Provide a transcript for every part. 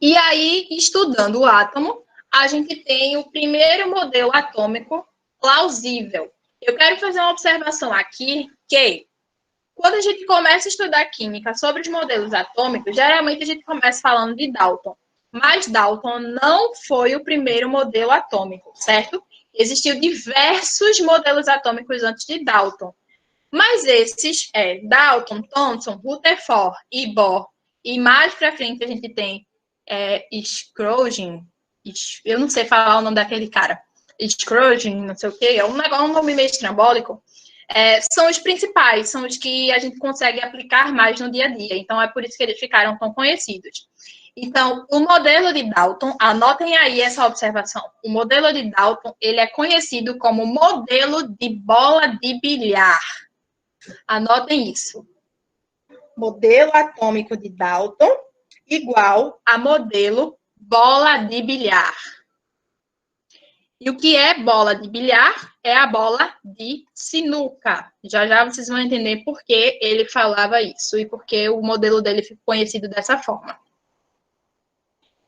E aí, estudando o átomo, a gente tem o primeiro modelo atômico plausível. Eu quero fazer uma observação aqui que quando a gente começa a estudar química sobre os modelos atômicos, geralmente a gente começa falando de Dalton. Mas Dalton não foi o primeiro modelo atômico, certo? Existiam diversos modelos atômicos antes de Dalton. Mas esses, Dalton, Thomson, Rutherford e Bohr, e mais para frente a gente tem Scrooge, eu não sei falar o nome daquele cara, Scrooge, não sei o quê, é um nome meio estrambólico, são os principais, são os que a gente consegue aplicar mais no dia a dia. Então, é por isso que eles ficaram tão conhecidos. Então, o modelo de Dalton, anotem aí essa observação. O modelo de Dalton, ele é conhecido como modelo de bola de bilhar. Anotem isso. Modelo atômico de Dalton igual a modelo bola de bilhar. E o que é bola de bilhar? É a bola de sinuca. Já já vocês vão entender por que ele falava isso e por que o modelo dele ficou conhecido dessa forma.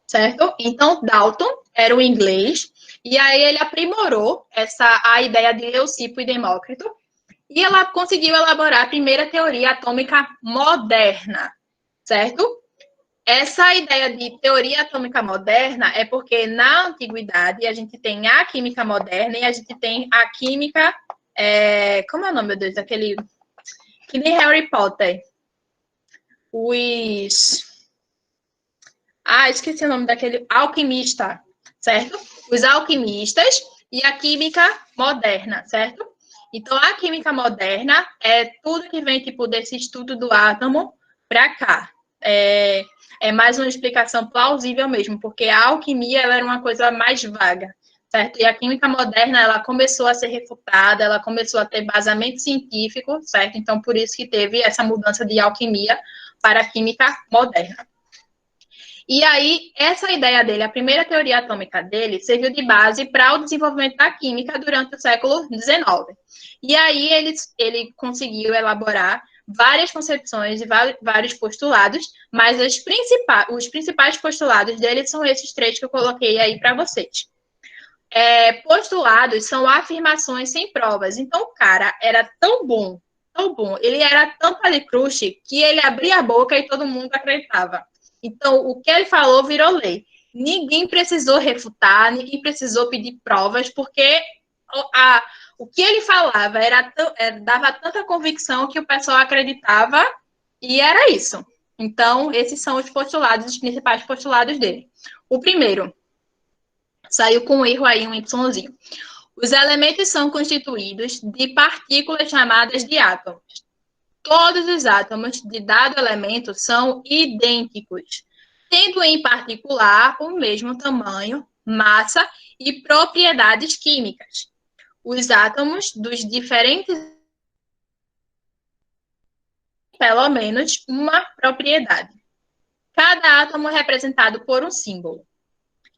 Certo? Então, Dalton era o inglês, e aí ele aprimorou a ideia de Leucipo e Demócrito, e ela conseguiu elaborar a primeira teoria atômica moderna, certo? Essa ideia de teoria atômica moderna é porque na antiguidade a gente tem a química moderna e a gente tem a química. Como é o nome, meu Deus? Aquele. Que nem Harry Potter. Esqueci o nome daquele. Alquimista, certo? Os alquimistas e a química moderna, certo? Então, a química moderna é tudo que vem, tipo, desse estudo do átomo para cá. É mais uma explicação plausível mesmo, porque a alquimia ela era uma coisa mais vaga, certo? E a química moderna, ela começou a ser refutada, ela começou a ter basamento científico, certo? Então, por isso que teve essa mudança de alquimia para a química moderna. E aí, essa ideia dele, a primeira teoria atômica dele, serviu de base para o desenvolvimento da química durante o século XIX. E aí, ele conseguiu elaborar várias concepções e vários postulados, mas os principais postulados dele são esses três que eu coloquei aí para vocês. Postulados são afirmações sem provas. Então, o cara era tão bom, ele era tão palicruste que ele abria a boca e todo mundo acreditava. Então, o que ele falou virou lei. Ninguém precisou refutar, ninguém precisou pedir provas, porque o que ele falava dava tanta convicção que o pessoal acreditava e era isso. Então, esses são os principais postulados dele. O primeiro, saiu com um erro aí, um Yzinho. Os elementos são constituídos de partículas chamadas de átomos. Todos os átomos de dado elemento são idênticos, tendo em particular o mesmo tamanho, massa e propriedades químicas. Os átomos dos diferentes pelo menos uma propriedade. Cada átomo é representado por um símbolo.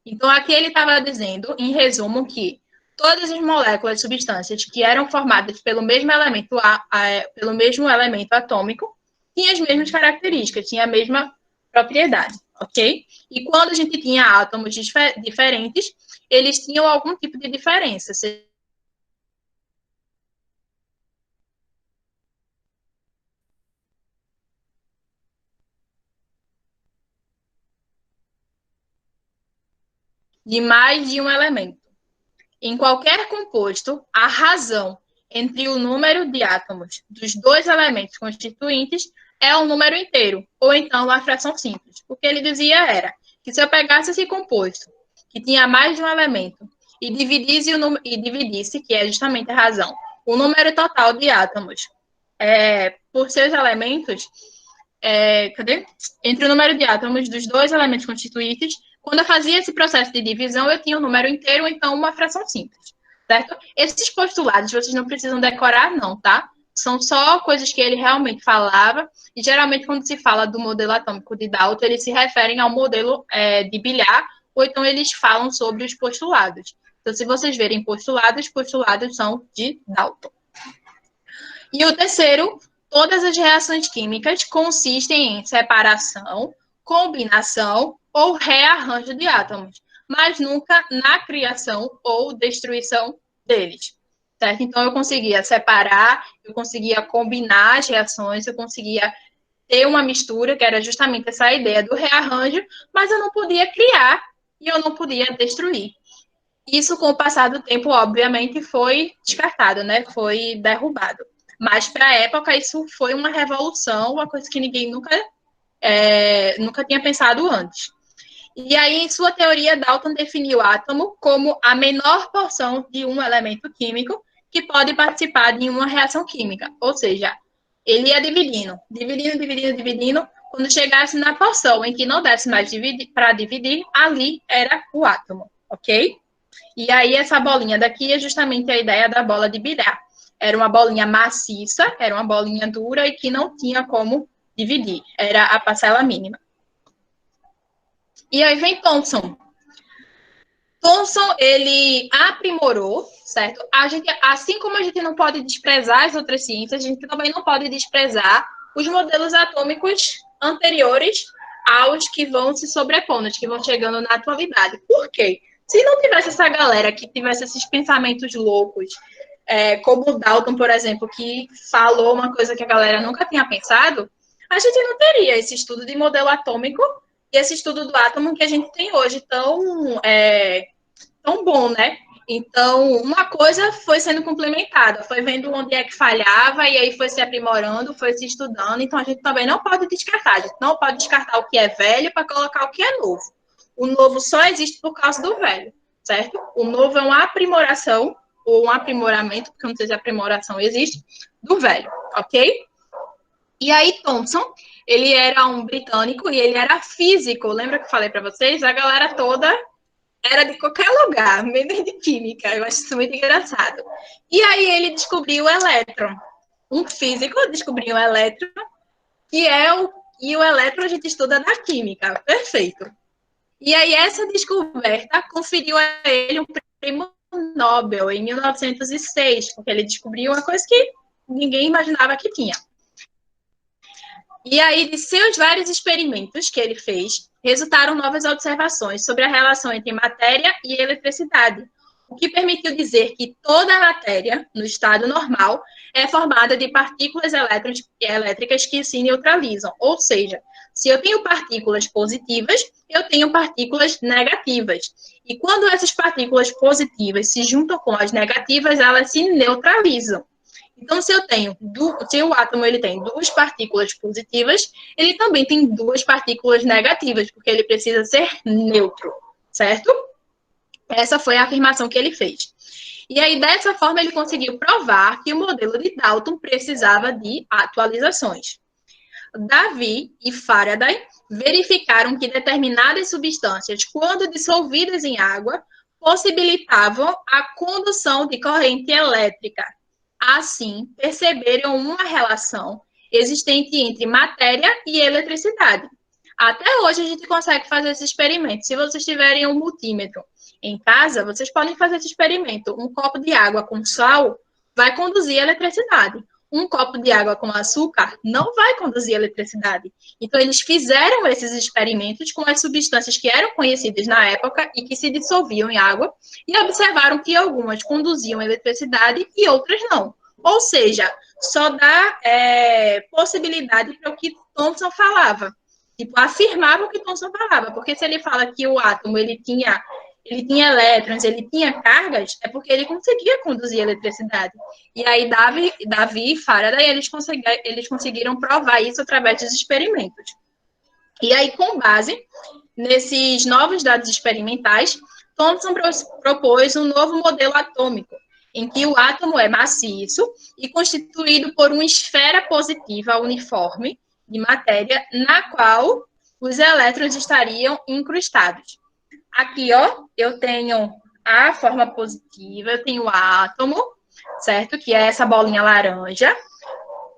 Então, aqui ele estava dizendo, em resumo, que todas as moléculas, substâncias que eram formadas pelo mesmo elemento atômico tinham as mesmas características, tinham a mesma propriedade, ok? E quando a gente tinha átomos diferentes, eles tinham algum tipo de diferença. De mais de um elemento. Em qualquer composto, a razão entre o número de átomos dos dois elementos constituintes é um número inteiro, ou então uma fração simples. O que ele dizia era que se eu pegasse esse composto, que tinha mais de um elemento, e dividisse, que é justamente a razão, o número total de átomos por seus elementos, entre o número de átomos dos dois elementos constituintes, quando eu fazia esse processo de divisão, eu tinha um número inteiro, ou então uma fração simples, certo? Esses postulados vocês não precisam decorar, não, tá? São só coisas que ele realmente falava, e geralmente quando se fala do modelo atômico de Dalton, eles se referem ao modelo de bilhar, ou então eles falam sobre os postulados. Então, se vocês verem postulados são de Dalton. E o terceiro, todas as reações químicas consistem em separação, combinação ou rearranjo de átomos, mas nunca na criação ou destruição deles. Certo? Então, eu conseguia separar, eu conseguia combinar as reações, eu conseguia ter uma mistura, que era justamente essa ideia do rearranjo, mas eu não podia criar e eu não podia destruir. Isso, com o passar do tempo, obviamente, foi descartado, né? Foi derrubado. Mas, para a época, isso foi uma revolução, uma coisa que ninguém nunca tinha pensado antes. E aí, em sua teoria, Dalton definiu o átomo como a menor porção de um elemento químico que pode participar de uma reação química. Ou seja, ele ia dividindo. Quando chegasse na porção em que não desse mais para dividir, ali era o átomo, ok? E aí, essa bolinha daqui é justamente a ideia da bola de bilhar. Era uma bolinha maciça, era uma bolinha dura e que não tinha como dividir. Era a parcela mínima. E aí vem Thomson. Thomson, ele aprimorou, certo? Assim como a gente não pode desprezar as outras ciências, a gente também não pode desprezar os modelos atômicos anteriores aos que vão se sobrepondo, que vão chegando na atualidade. Por quê? Se não tivesse essa galera que tivesse esses pensamentos loucos, como o Dalton, por exemplo, que falou uma coisa que a galera nunca tinha pensado, a gente não teria esse estudo de modelo atômico e esse estudo do átomo que a gente tem hoje tão bom, né? Então, uma coisa foi sendo complementada, foi vendo onde é que falhava, e aí foi se aprimorando, foi se estudando. Então, a gente também não pode descartar. A gente não pode descartar o que é velho para colocar o que é novo. O novo só existe por causa do velho, certo? O novo é uma aprimoração, ou um aprimoramento, porque eu não sei se aprimoração existe, do velho, ok? E aí, Thomson, ele era um britânico e ele era físico. Lembra que eu falei para vocês? A galera toda era de qualquer lugar, menos de química. Eu acho isso muito engraçado. E aí ele descobriu o elétron. Um físico descobriu o elétron, e o elétron a gente estuda na química. Perfeito. E aí essa descoberta conferiu a ele um prêmio Nobel em 1906, porque ele descobriu uma coisa que ninguém imaginava que tinha. E aí, de seus vários experimentos que ele fez, resultaram novas observações sobre a relação entre matéria e eletricidade, o que permitiu dizer que toda a matéria, no estado normal, é formada de partículas elétricas que se neutralizam. Ou seja, se eu tenho partículas positivas, eu tenho partículas negativas. E quando essas partículas positivas se juntam com as negativas, elas se neutralizam. Então, se o átomo ele tem duas partículas positivas, ele também tem duas partículas negativas, porque ele precisa ser neutro, certo? Essa foi a afirmação que ele fez. E aí, dessa forma, ele conseguiu provar que o modelo de Dalton precisava de atualizações. Davy e Faraday verificaram que determinadas substâncias, quando dissolvidas em água, possibilitavam a condução de corrente elétrica. Assim, perceberam uma relação existente entre matéria e eletricidade. Até hoje a gente consegue fazer esse experimento. Se vocês tiverem um multímetro em casa, vocês podem fazer esse experimento. Um copo de água com sal vai conduzir eletricidade. Um copo de água com açúcar não vai conduzir eletricidade. Então, eles fizeram esses experimentos com as substâncias que eram conhecidas na época e que se dissolviam em água e observaram que algumas conduziam eletricidade e outras não. Ou seja, só dá possibilidade para o que Thomson falava. Tipo, afirmava o que Thomson falava. Porque se ele fala que o átomo ele tinha elétrons, ele tinha cargas, é porque ele conseguia conduzir eletricidade. E aí, Davy e Faraday, eles conseguiram provar isso através dos experimentos. E aí, com base nesses novos dados experimentais, Thomson propôs um novo modelo atômico, em que o átomo é maciço e constituído por uma esfera positiva uniforme de matéria, na qual os elétrons estariam incrustados. Aqui, ó, eu tenho a forma positiva, eu tenho o átomo, certo? Que é essa bolinha laranja.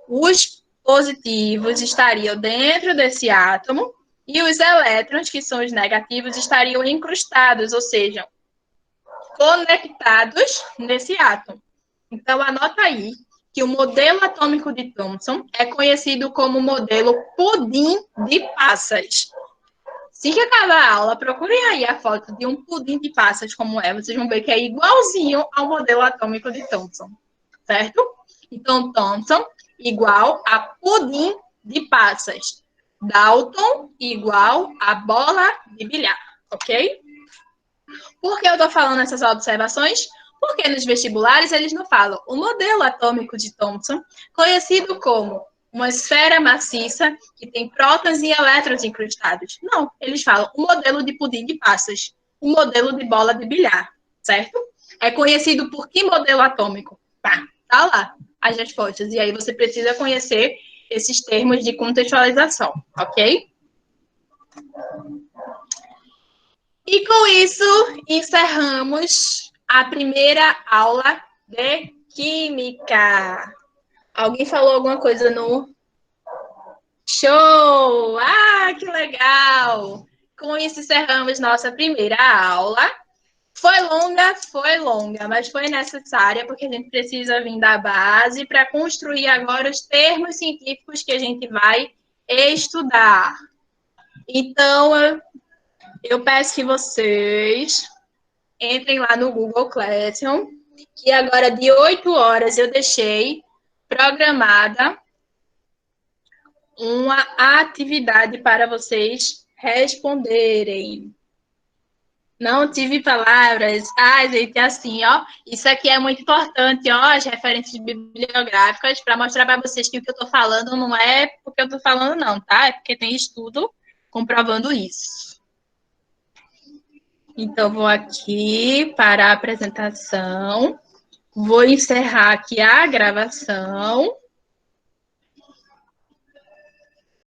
Os positivos estariam dentro desse átomo e os elétrons, que são os negativos, estariam incrustados, ou seja, conectados nesse átomo. Então, anota aí que o modelo atômico de Thomson é conhecido como modelo pudim de passas. Assim que acabar a aula, procurem aí a foto de um pudim de passas como é. Vocês vão ver que é igualzinho ao modelo atômico de Thomson, certo? Então, Thomson igual a pudim de passas. Dalton igual a bola de bilhar, ok? Por que eu estou falando essas observações? Porque nos vestibulares eles não falam o modelo atômico de Thomson, conhecido como uma esfera maciça que tem prótons e elétrons incrustados. Não, eles falam o modelo de pudim de passas, o modelo de bola de bilhar, certo? É conhecido por que modelo atômico? Tá lá as respostas. E aí você precisa conhecer esses termos de contextualização, ok? E com isso, encerramos a primeira aula de Química. Alguém falou alguma coisa no show? Ah, que legal! Com isso, encerramos nossa primeira aula. Foi longa, mas foi necessária, porque a gente precisa vir da base para construir agora os termos científicos que a gente vai estudar. Então, eu peço que vocês entrem lá no Google Classroom, que agora de 8 horas eu deixei programada uma atividade para vocês responderem. Não tive palavras. Ai, gente, assim, ó. Isso aqui é muito importante, ó, as referências bibliográficas, para mostrar para vocês que o que eu estou falando não é porque eu estou falando, não, tá? É porque tem estudo comprovando isso. Então, vou aqui para a apresentação. Vou encerrar aqui a gravação.